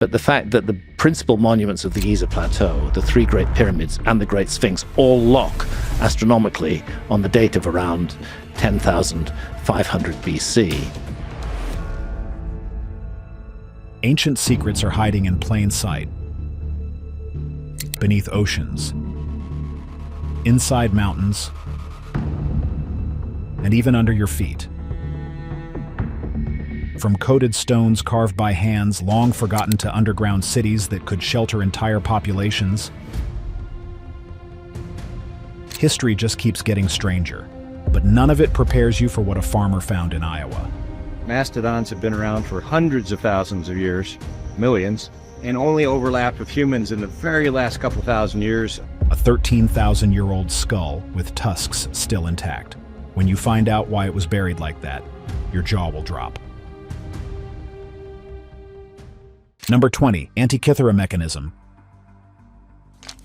But the fact that the principal monuments of the Giza Plateau, the three Great Pyramids and the Great Sphinx, all lock astronomically on the date of around 10,500 BC. Ancient secrets are hiding in plain sight, beneath oceans, inside mountains, and even under your feet. From coated stones carved by hands long forgotten to underground cities that could shelter entire populations, history just keeps getting stranger, but none of it prepares you for what a farmer found in Iowa. Mastodons have been around for hundreds of thousands of years, millions, and only overlapped with humans in the very last couple thousand years. A 13,000-year-old skull with tusks still intact. When you find out why it was buried like that, your jaw will drop. Number 20. Antither Mechanism.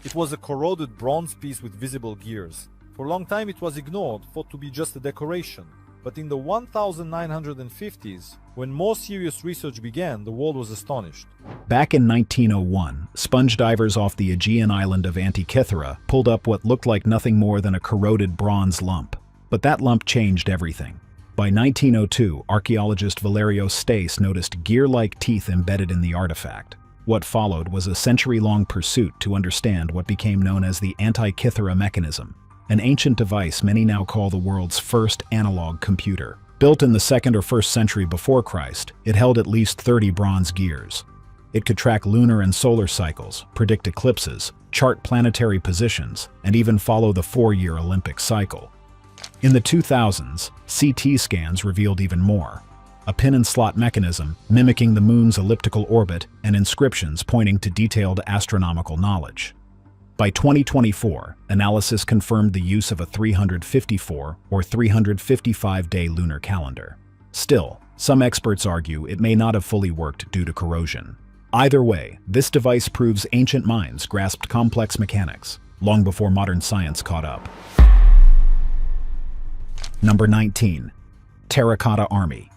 It was a corroded bronze piece with visible gears. For a long time it was ignored, thought to be just a decoration. But in the 1950s, when more serious research began, the world was astonished. Back in 1901, sponge divers off the Aegean island of Antithyra pulled up what looked like nothing more than a corroded bronze lump. But that lump changed everything. By 1902, archaeologist Valerio Stace noticed gear-like teeth embedded in the artifact. What followed was a century-long pursuit to understand what became known as the Antither Mechanism, an ancient device many now call the world's first analog computer. Built in the 2nd or 1st century before Christ, it held at least 30 bronze gears. It could track lunar and solar cycles, predict eclipses, chart planetary positions, and even follow the 4-year Olympic cycle. In the 2000s, CT scans revealed even more. A pin-and-slot mechanism mimicking the moon's elliptical orbit and inscriptions pointing to detailed astronomical knowledge. By 2024, analysis confirmed the use of a 354 or 355-day lunar calendar. Still, some experts argue it may not have fully worked due to corrosion. Either way, this device proves ancient minds grasped complex mechanics long before modern science caught up. Number 19. Terracotta Army.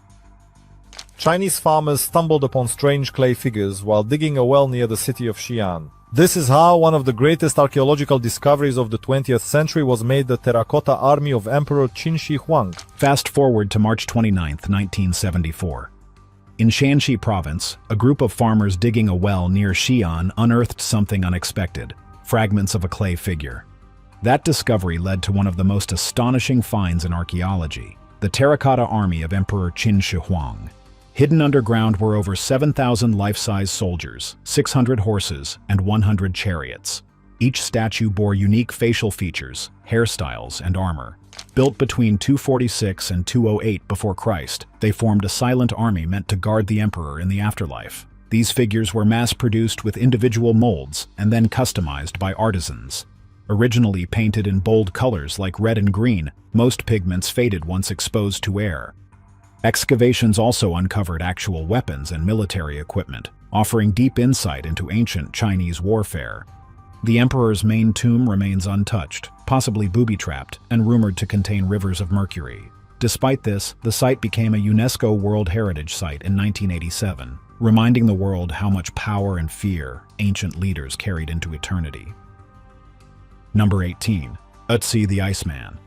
Chinese farmers stumbled upon strange clay figures while digging a well near the city of Xi'an. This is how one of the greatest archaeological discoveries of the 20th century was made: the Terracotta Army of Emperor Qin Shi Huang. Fast forward to March 29, 1974. In Shanxi province, a group of farmers digging a well near Xi'an unearthed something unexpected: fragments of a clay figure. That discovery led to one of the most astonishing finds in archaeology: the Terracotta Army of Emperor Qin Shi Huang. Hidden underground were over 7,000 life-size soldiers, 600 horses, and 100 chariots. Each statue bore unique facial features, hairstyles, and armor. Built between 246 and 208 before Christ, they formed a silent army meant to guard the emperor in the afterlife. These figures were mass-produced with individual molds and then customized by artisans. Originally painted in bold colors like red and green, most pigments faded once exposed to air. Excavations also uncovered actual weapons and military equipment, offering deep insight into ancient Chinese warfare. The emperor's main tomb remains untouched, possibly booby-trapped and rumored to contain rivers of mercury. Despite this, the site became a UNESCO World Heritage Site in 1987, reminding the world how much power and fear ancient leaders carried into eternity. Number 18. Utsie the Iceman.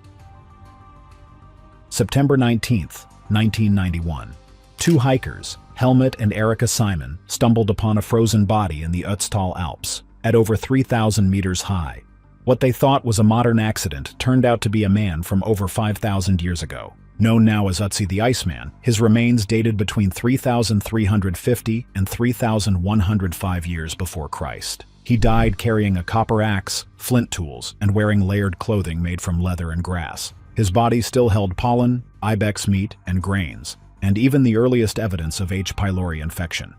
September 19th, 1991. Two hikers, Helmut and Erika Simon, stumbled upon a frozen body in the Ötztal Alps, at over 3,000 meters high. What they thought was a modern accident turned out to be a man from over 5,000 years ago. Known now as Utsie the Iceman, his remains dated between 3,350 and 3,105 years before Christ. He died carrying a copper axe, flint tools, and wearing layered clothing made from leather and grass. His body still held pollen, ibex meat, and grains, and even the earliest evidence of H. pylori infection.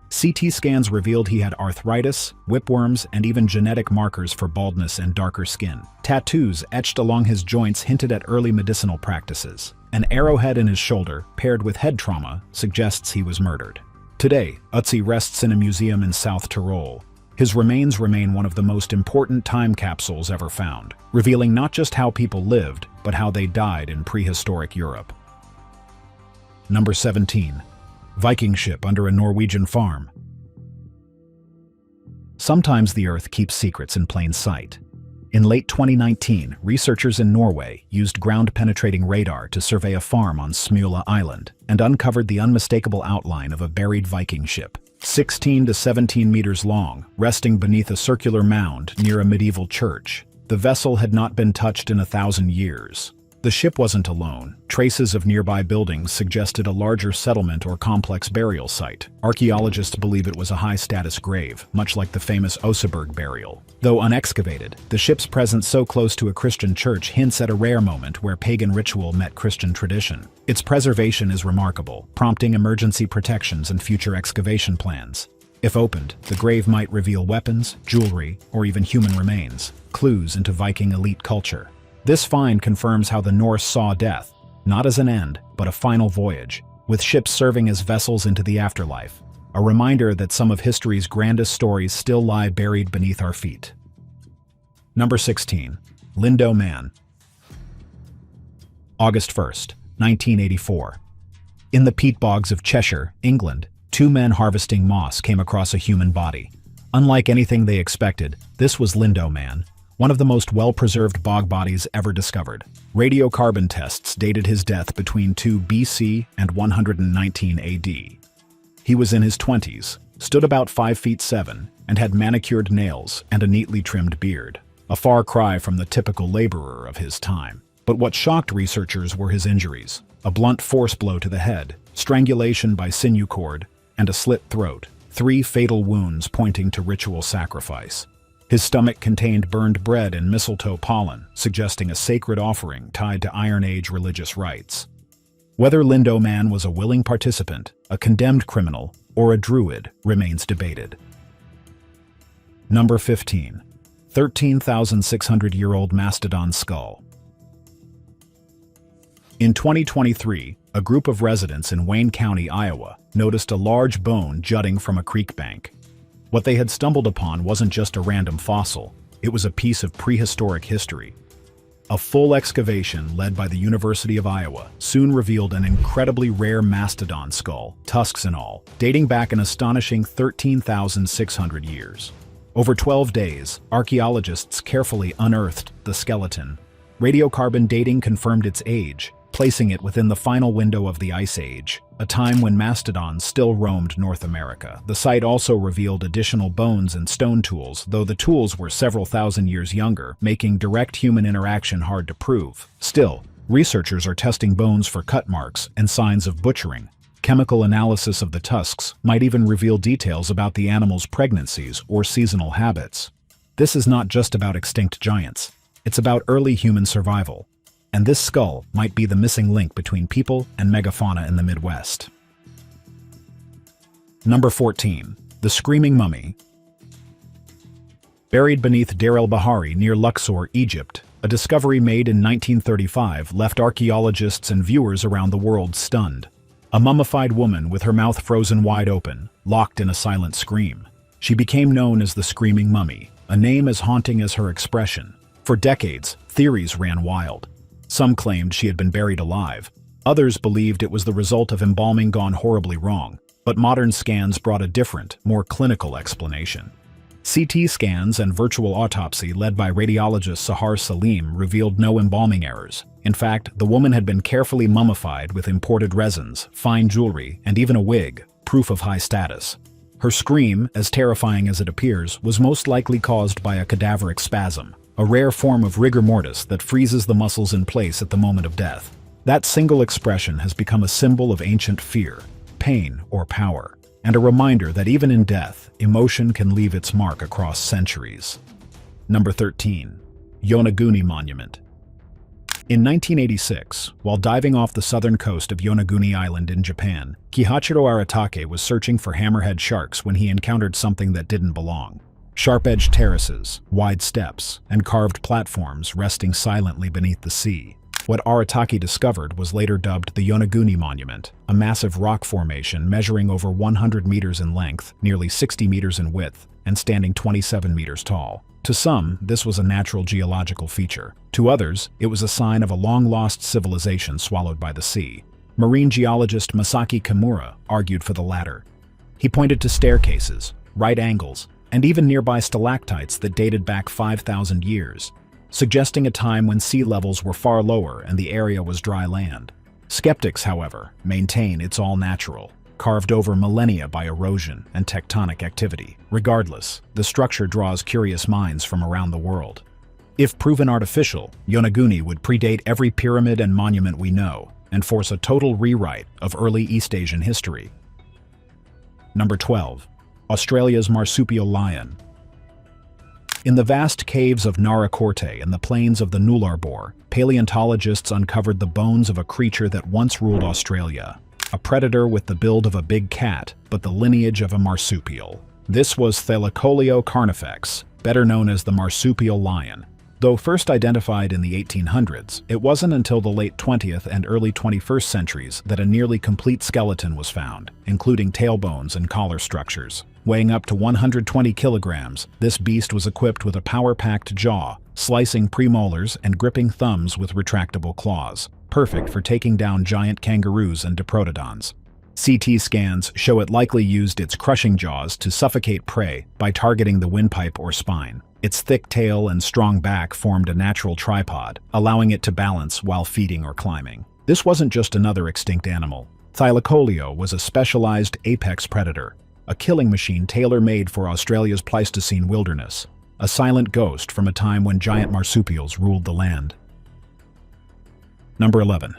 CT scans revealed he had arthritis, whipworms, and even genetic markers for baldness and darker skin. Tattoos etched along his joints hinted at early medicinal practices. An arrowhead in his shoulder, paired with head trauma, suggests he was murdered. Today, Utsie rests in a museum in South Tyrol. His remains remain one of the most important time capsules ever found, revealing not just how people lived, but how they died in prehistoric Europe. Number 17. Viking ship under a Norwegian farm. Sometimes the Earth keeps secrets in plain sight. In late 2019, researchers in Norway used ground-penetrating radar to survey a farm on Smula Island and uncovered the unmistakable outline of a buried Viking ship, 16 to 17 meters long, resting beneath a circular mound near a medieval church. The vessel had not been touched in 1,000 years. The ship wasn't alone. Traces of nearby buildings suggested a larger settlement or complex burial site. Archaeologists believe it was a high-status grave, much like the famous Oseberg burial. Though unexcavated, the ship's presence so close to a Christian church hints at a rare moment where pagan ritual met Christian tradition. Its preservation is remarkable, prompting emergency protections and future excavation plans. If opened, the grave might reveal weapons, jewelry, or even human remains, clues into Viking elite culture. This find confirms how the Norse saw death, not as an end, but a final voyage, with ships serving as vessels into the afterlife, a reminder that some of history's grandest stories still lie buried beneath our feet. Number 16. Lindo Man. August 1st, 1984. In the peat bogs of Cheshire, England, two men harvesting moss came across a human body. Unlike anything they expected, this was Lindo Man, one of the most well-preserved bog bodies ever discovered. Radiocarbon tests dated his death between 2 BC and 119 AD. He was in his 20s, stood about 5 feet 7, and had manicured nails and a neatly trimmed beard. A far cry from the typical laborer of his time. But what shocked researchers were his injuries: a blunt force blow to the head, strangulation by sinew cord, and a slit throat, 3 fatal wounds pointing to ritual sacrifice. His stomach contained burned bread and mistletoe pollen, suggesting a sacred offering tied to Iron Age religious rites. Whether Lindo Man was a willing participant, a condemned criminal, or a druid remains debated. Number 15. 13,600-year-old Mastadon Skull. In 2023, a group of residents in Wayne County, Iowa, noticed a large bone jutting from a creek bank. What they had stumbled upon wasn't just a random fossil, it was a piece of prehistoric history. A full excavation led by the University of Iowa soon revealed an incredibly rare mastodon skull, tusks and all, dating back an astonishing 13,600 years. Over 12 days, archaeologists carefully unearthed the skeleton. Radiocarbon dating confirmed its age, placing it within the final window of the Ice Age, a time when mastodons still roamed North America. The site also revealed additional bones and stone tools, though the tools were several thousand years younger, making direct human interaction hard to prove. Still, researchers are testing bones for cut marks and signs of butchering. Chemical analysis of the tusks might even reveal details about the animal's pregnancies or seasonal habits. This is not just about extinct giants. It's about early human survival. And this skull might be the missing link between people and megafauna in the Midwest. Number 14. The Screaming Mummy. Buried beneath Deir el-Bahari near Luxor, Egypt, a discovery made in 1935 left archaeologists and viewers around the world stunned. A mummified woman with her mouth frozen wide open, locked in a silent scream. She became known as the Screaming Mummy, a name as haunting as her expression. For decades, theories ran wild. Some claimed she had been buried alive. Others believed it was the result of embalming gone horribly wrong. But modern scans brought a different, more clinical explanation. CT scans and virtual autopsy led by radiologist Sahar Salim revealed no embalming errors. In fact, the woman had been carefully mummified with imported resins, fine jewelry, and even a wig, proof of high status. Her scream, as terrifying as it appears, was most likely caused by a cadaveric spasm, a rare form of rigor mortis that freezes the muscles in place at the moment of death. That single expression has become a symbol of ancient fear, pain, or power, and a reminder that even in death, emotion can leave its mark across centuries. Number 13. Yonauni Monument. In 1986, while diving off the southern coast of Yonauni Island in Japan, Kihachiro Aratake was searching for hammerhead sharks when he encountered something that didn't belong. Sharp-edged terraces, wide steps, and carved platforms resting silently beneath the sea. What Aratake discovered was later dubbed the Yonauni Monument, a massive rock formation measuring over 100 meters in length, nearly 60 meters in width, and standing 27 meters tall. To some, this was a natural geological feature. To others, it was a sign of a long-lost civilization swallowed by the sea. Marine geologist Masaki Kimura argued for the latter. He pointed to staircases, right angles, and even nearby stalactites that dated back 5,000 years, suggesting a time when sea levels were far lower and the area was dry land. Skeptics, however, maintain it's all natural, carved over millennia by erosion and tectonic activity. Regardless, the structure draws curious minds from around the world. If proven artificial, Yonauni would predate every pyramid and monument we know and force a total rewrite of early East Asian history. Number 12. Australia's marsupial lion. In the vast caves of Narakorte and the plains of the Nullarbor, paleontologists uncovered the bones of a creature that once ruled Australia, a predator with the build of a big cat, but the lineage of a marsupial. This was Thylacoleo carnifex, better known as the marsupial lion. Though first identified in the 1800s, it wasn't until the late 20th and early 21st centuries that a nearly complete skeleton was found, including tailbones and collar structures. Weighing up to 120 kilograms, this beast was equipped with a power-packed jaw, slicing premolars and gripping thumbs with retractable claws, perfect for taking down giant kangaroos and diprotodons. CT scans show it likely used its crushing jaws to suffocate prey by targeting the windpipe or spine. Its thick tail and strong back formed a natural tripod, allowing it to balance while feeding or climbing. This wasn't just another extinct animal. Thylacoleo was a specialized apex predator, a killing machine tailor-made for Australia's Pleistocene wilderness, a silent ghost from a time when giant marsupials ruled the land. Number 11.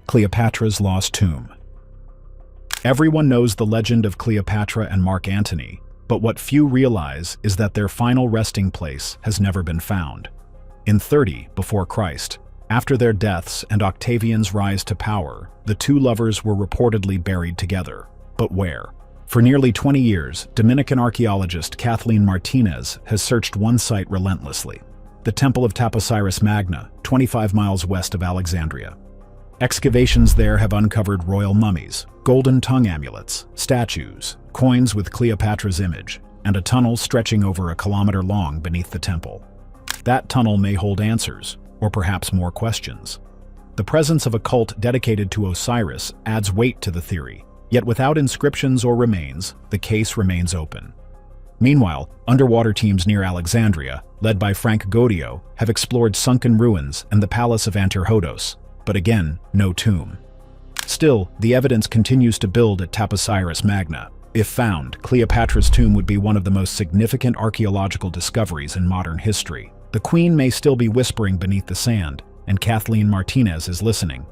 Cleopatra's Lost Tomb. Everyone knows the legend of Cleopatra and Mark Antony, but what few realize is that their final resting place has never been found. In 30 before Christ, after their deaths and Octavian's rise to power, the two lovers were reportedly buried together. But where? For nearly 20 years, Dominican archaeologist Kathleen Martinez has searched one site relentlessly: the Temple of Taposiris Magna, 25 miles west of Alexandria. Excavations there have uncovered royal mummies, golden tongue amulets, statues, coins with Cleopatra's image, and a tunnel stretching over a kilometer long beneath the temple. That tunnel may hold answers, or perhaps more questions. The presence of a cult dedicated to Osiris adds weight to the theory, yet without inscriptions or remains, the case remains open. Meanwhile, underwater teams near Alexandria, led by Frank Godio, have explored sunken ruins and the palace of Antirhodos, but again, no tomb. Still, the evidence continues to build at Taposiris Magna. If found, Cleopatra's tomb would be one of the most significant archaeological discoveries in modern history. The Queen may still be whispering beneath the sand, and Kathleen Martinez is listening.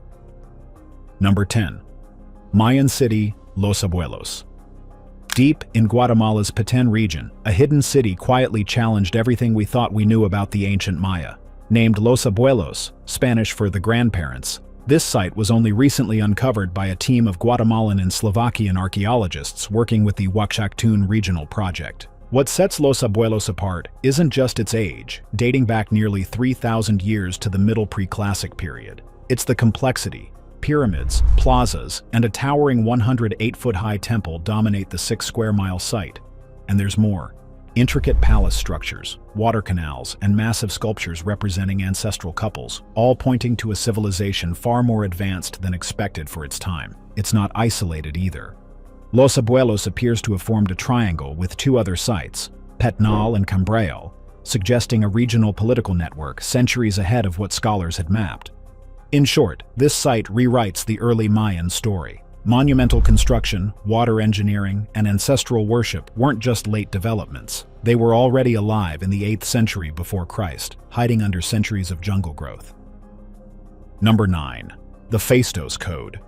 Number 10. Mayan city, Los Abuelos. Deep in Guatemala's Petén region, a hidden city quietly challenged everything we thought we knew about the ancient Maya. Named Los Abuelos, Spanish for the grandparents, this site was only recently uncovered by a team of Guatemalan and Slovakian archaeologists working with the Huaxactún Regional Project. What sets Los Abuelos apart isn't just its age, dating back nearly 3,000 years to the Middle Preclassic period. It's the complexity. Pyramids, plazas, and a towering 108-foot-high temple dominate the 6-square-mile site. And there's more. Intricate palace structures, water canals, and massive sculptures representing ancestral couples, all pointing to a civilization far more advanced than expected for its time. It's not isolated either. Los Abuelos appears to have formed a triangle with two other sites, Petnal and Cambreo, suggesting a regional political network centuries ahead of what scholars had mapped. In short, this site rewrites the early Mayan story. Monumental construction, water engineering, and ancestral worship weren't just late developments. They were already alive in the 8th century before Christ, hiding under centuries of jungle growth. Number 9. The Fistos Code.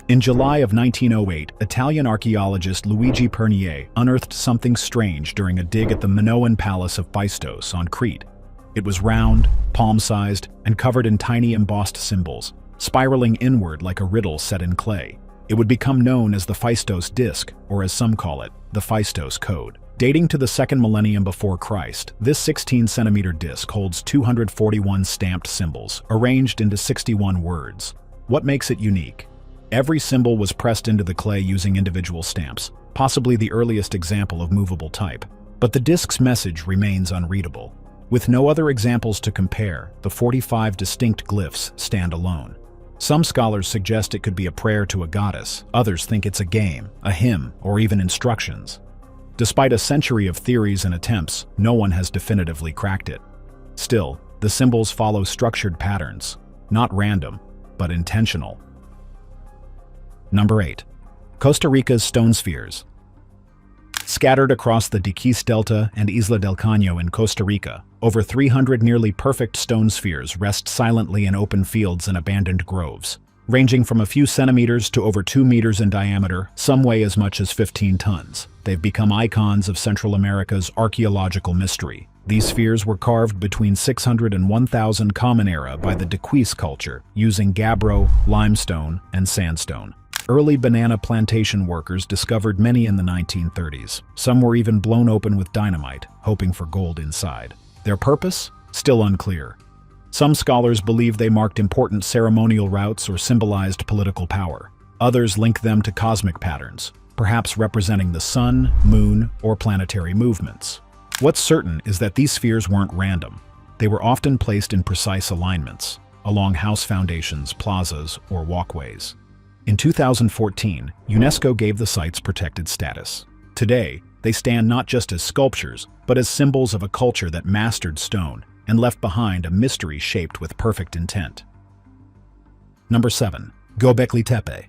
In July of 1908, Italian archaeologist Luigi Pernier unearthed something strange during a dig at the Minoan palace of Fistos on Crete. It was round, palm-sized, and covered in tiny embossed symbols, spiraling inward like a riddle set in clay. It would become known as the Fistos Disc, or as some call it, the Fistos Code. Dating to the 2nd millennium before Christ, this 16-centimeter disc holds 241 stamped symbols, arranged into 61 words. What makes it unique? Every symbol was pressed into the clay using individual stamps, possibly the earliest example of movable type. But the disc's message remains unreadable. With no other examples to compare, the 45 distinct glyphs stand alone. Some scholars suggest it could be a prayer to a goddess, others think it's a game, a hymn, or even instructions. Despite a century of theories and attempts, no one has definitively cracked it. Still, the symbols follow structured patterns, not random, but intentional. Number 8. Costa Rica's stone spheres. Scattered across the Diquís Delta and Isla del Caño in Costa Rica, over 300 nearly perfect stone spheres rest silently in open fields and abandoned groves. Ranging from a few centimeters to over 2 meters in diameter, some weigh as much as 15 tons. They've become icons of Central America's archaeological mystery. These spheres were carved between 600 and 1000 Common Era by the Diquís culture, using gabbro, limestone, and sandstone. Early banana plantation workers discovered many in the 1930s. Some were even blown open with dynamite, hoping for gold inside. Their purpose? Still unclear. Some scholars believe they marked important ceremonial routes or symbolized political power. Others link them to cosmic patterns, perhaps representing the sun, moon, or planetary movements. What's certain is that these spheres weren't random. They were often placed in precise alignments, along house foundations, plazas, or walkways. In 2014, UNESCO gave the sites protected status. Today, they stand not just as sculptures, but as symbols of a culture that mastered stone and left behind a mystery shaped with perfect intent. Number 7. Göbekli Tepe.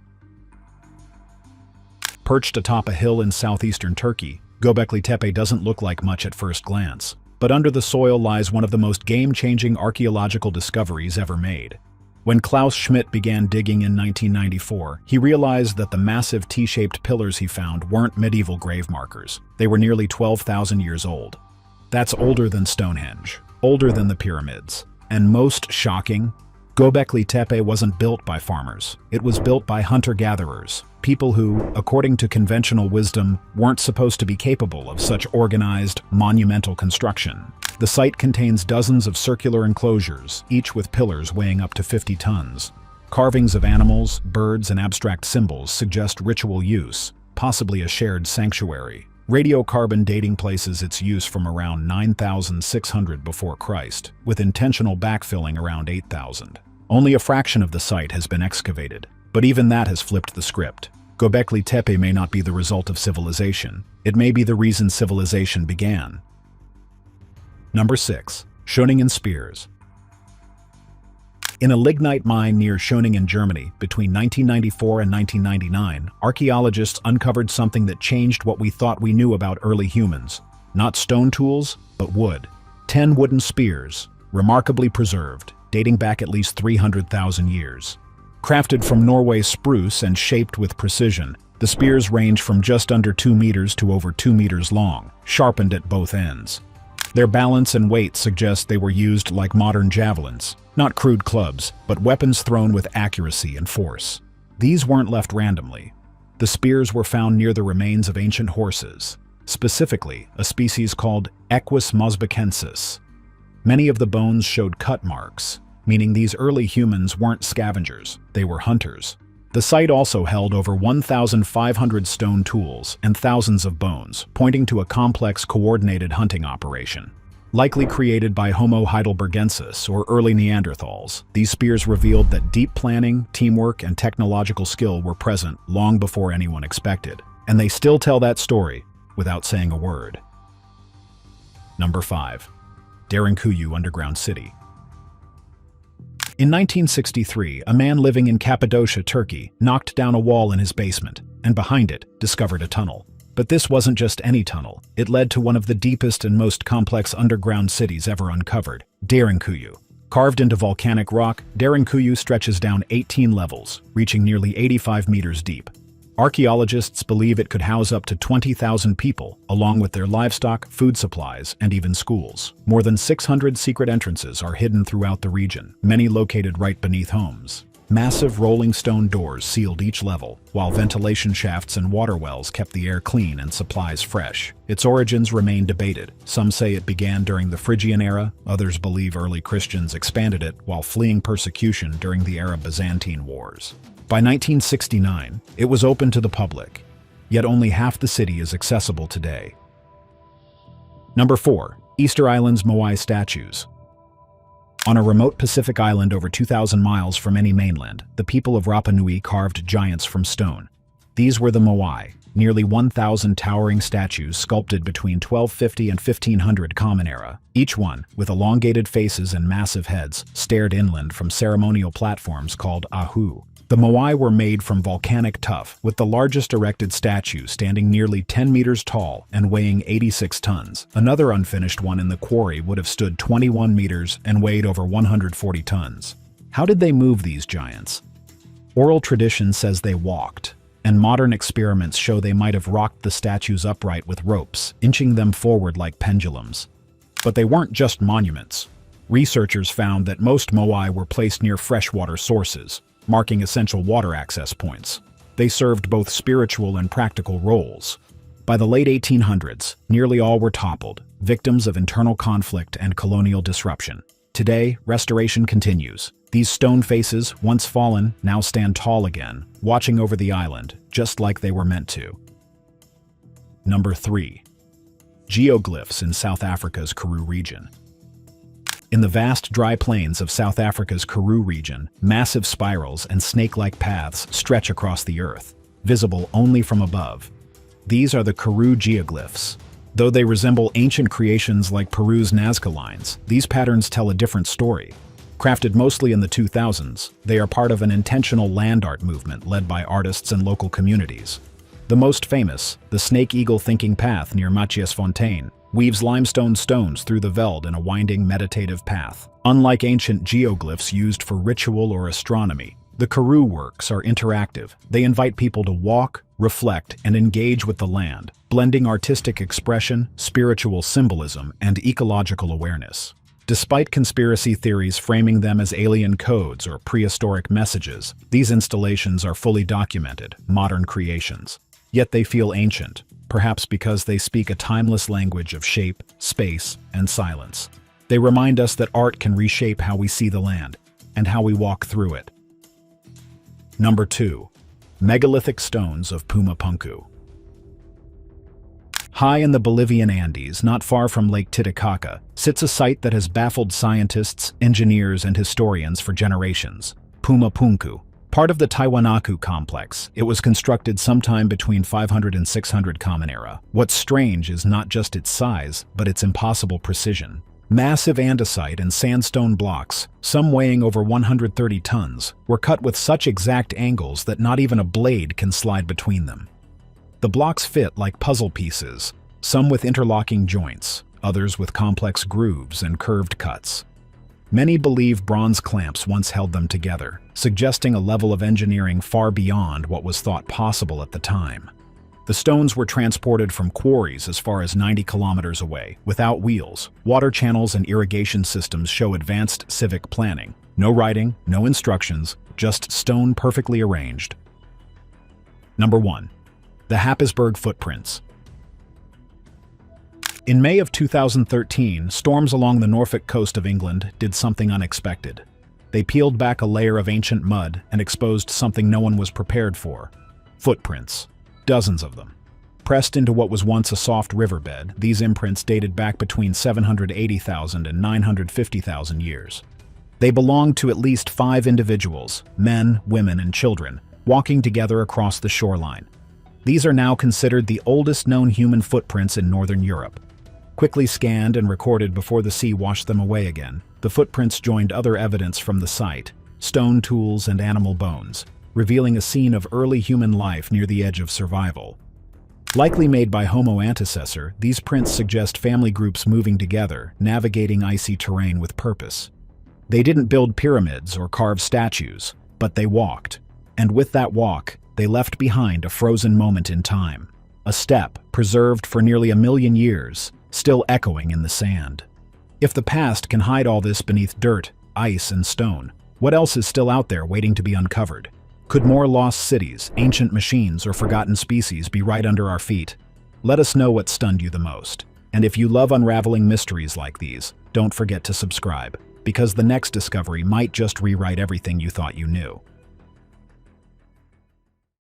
Perched atop a hill in southeastern Turkey, Göbekli Tepe doesn't look like much at first glance, but under the soil lies one of the most game-changing archaeological discoveries ever made. When Klaus Schmidt began digging in 1994, he realized that the massive T-shaped pillars he found weren't medieval grave markers. They were nearly 12,000 years old. That's older than Stonehenge, older than the pyramids. And most shocking, Göbekli Tepe wasn't built by farmers. It was built by hunter-gatherers, people who, according to conventional wisdom, weren't supposed to be capable of such organized, monumental construction. The site contains dozens of circular enclosures, each with pillars weighing up to 50 tons. Carvings of animals, birds, and abstract symbols suggest ritual use, possibly a shared sanctuary. Radiocarbon dating places its use from around 9,600 before Christ, with intentional backfilling around 8,000. Only a fraction of the site has been excavated, but even that has flipped the script. Göbekli Tepe may not be the result of civilization. It may be the reason civilization began. Number 6. Shoningan Spears. In a lignite mine near Shoningan, Germany, between 1994 and 1999, archaeologists uncovered something that changed what we thought we knew about early humans. Not stone tools, but wood. 10 wooden spears, remarkably preserved, dating back at least 300,000 years. Crafted from Norway spruce and shaped with precision, the spears range from just under 2 meters to over 2 meters long, sharpened at both ends. Their balance and weight suggest they were used like modern javelins, not crude clubs, but weapons thrown with accuracy and force. These weren't left randomly. The spears were found near the remains of ancient horses, specifically a species called Equus mosbacensis. Many of the bones showed cut marks, meaning these early humans weren't scavengers, they were hunters. The site also held over 1,500 stone tools and thousands of bones, pointing to a complex coordinated hunting operation. Likely created by Homo heidelbergensis or early Neanderthals, these spears revealed that deep planning, teamwork, and technological skill were present long before anyone expected. And they still tell that story without saying a word. Number 5. Darenuyu Underground City. In 1963, a man living in Cappadocia, Turkey, knocked down a wall in his basement, and behind it, discovered a tunnel. But this wasn't just any tunnel. It led to one of the deepest and most complex underground cities ever uncovered, Darenuyu. Carved into volcanic rock, Darenuyu stretches down 18 levels, reaching nearly 85 meters deep. Archaeologists believe it could house up to 20,000 people, along with their livestock, food supplies, and even schools. More than 600 secret entrances are hidden throughout the region, many located right beneath homes. Massive rolling stone doors sealed each level, while ventilation shafts and water wells kept the air clean and supplies fresh. Its origins remain debated. Some say it began during the Phrygian era, others believe early Christians expanded it while fleeing persecution during the Arab-Byzantine Wars. By 1969, it was open to the public, yet only half the city is accessible today. Number 4. Easter Islands Moai statues. On a remote Pacific island over 2,000 miles from any mainland, the people of Rapa Nui carved giants from stone. These were the Moai, nearly 1,000 towering statues sculpted between 1250 and 1500 Common Era. Each one, with elongated faces and massive heads, stared inland from ceremonial platforms called ahu. The Moai were made from volcanic tuff, with the largest erected statue standing nearly 10 meters tall and weighing 86 tons. Another unfinished one in the quarry would have stood 21 meters and weighed over 140 tons. How did they move these giants? Oral tradition says they walked, and modern experiments show they might have rocked the statues upright with ropes, inching them forward like pendulums. But they weren't just monuments. Researchers found that most Moai were placed near freshwater sources, marking essential water access points. They served both spiritual and practical roles. By the late 1800s, nearly all were toppled, victims of internal conflict and colonial disruption. Today, restoration continues. These stone faces, once fallen, now stand tall again, watching over the island, just like they were meant to. Number 3. Geoglyphs in South Africa's Karoo region. In the vast dry plains of South Africa's Karoo region, massive spirals and snake-like paths stretch across the earth, visible only from above. These are the Karoo geoglyphs. Though they resemble ancient creations like Peru's Nazca lines, these patterns tell a different story. Crafted mostly in the 2000s, they are part of an intentional land art movement led by artists and local communities. The most famous, the Snake-Eagle Thinking Path near Matthiasfontein, weaves limestone stones through the veld in a winding meditative path. Unlike ancient geoglyphs used for ritual or astronomy, the Karoo works are interactive. They invite people to walk, reflect, and engage with the land, blending artistic expression, spiritual symbolism, and ecological awareness. Despite conspiracy theories framing them as alien codes or prehistoric messages, these installations are fully documented, modern creations. Yet they feel ancient, perhaps because they speak a timeless language of shape, space, and silence. They remind us that art can reshape how we see the land, and how we walk through it. Number 2. Megalithic Stones of Pumapunku. High in the Bolivian Andes, not far from Lake Titicaca, sits a site that has baffled scientists, engineers, and historians for generations: Pumapunku. Part of the Tiwanaku complex, it was constructed sometime between 500 and 600 Common Era. What's strange is not just its size, but its impossible precision. Massive andesite and sandstone blocks, some weighing over 130 tons, were cut with such exact angles that not even a blade can slide between them. The blocks fit like puzzle pieces, some with interlocking joints, others with complex grooves and curved cuts. Many believe bronze clamps once held them together, suggesting a level of engineering far beyond what was thought possible at the time. The stones were transported from quarries as far as 90 kilometers away, without wheels. Water channels and irrigation systems show advanced civic planning. No writing, no instructions, just stone perfectly arranged. Number 1. The Hapisburg Footprints. In May of 2013, storms along the Norfolk coast of England did something unexpected. They peeled back a layer of ancient mud and exposed something no one was prepared for: footprints. Dozens of them. Pressed into what was once a soft riverbed, these imprints dated back between 780,000 and 950,000 years. They belonged to at least 5 individuals, men, women, and children, walking together across the shoreline. These are now considered the oldest known human footprints in northern Europe. Quickly scanned and recorded before the sea washed them away again, the footprints joined other evidence from the site: stone tools and animal bones, revealing a scene of early human life near the edge of survival. Likely made by Homo antecessor, these prints suggest family groups moving together, navigating icy terrain with purpose. They didn't build pyramids or carve statues, but they walked. And with that walk, they left behind a frozen moment in time. A step, preserved for nearly 1 million years, still echoing in the sand. If the past can hide all this beneath dirt, ice, and stone, what else is still out there waiting to be uncovered? Could more lost cities, ancient machines, or forgotten species be right under our feet? Let us know what stunned you the most. And if you love unraveling mysteries like these, don't forget to subscribe, because the next discovery might just rewrite everything you thought you knew.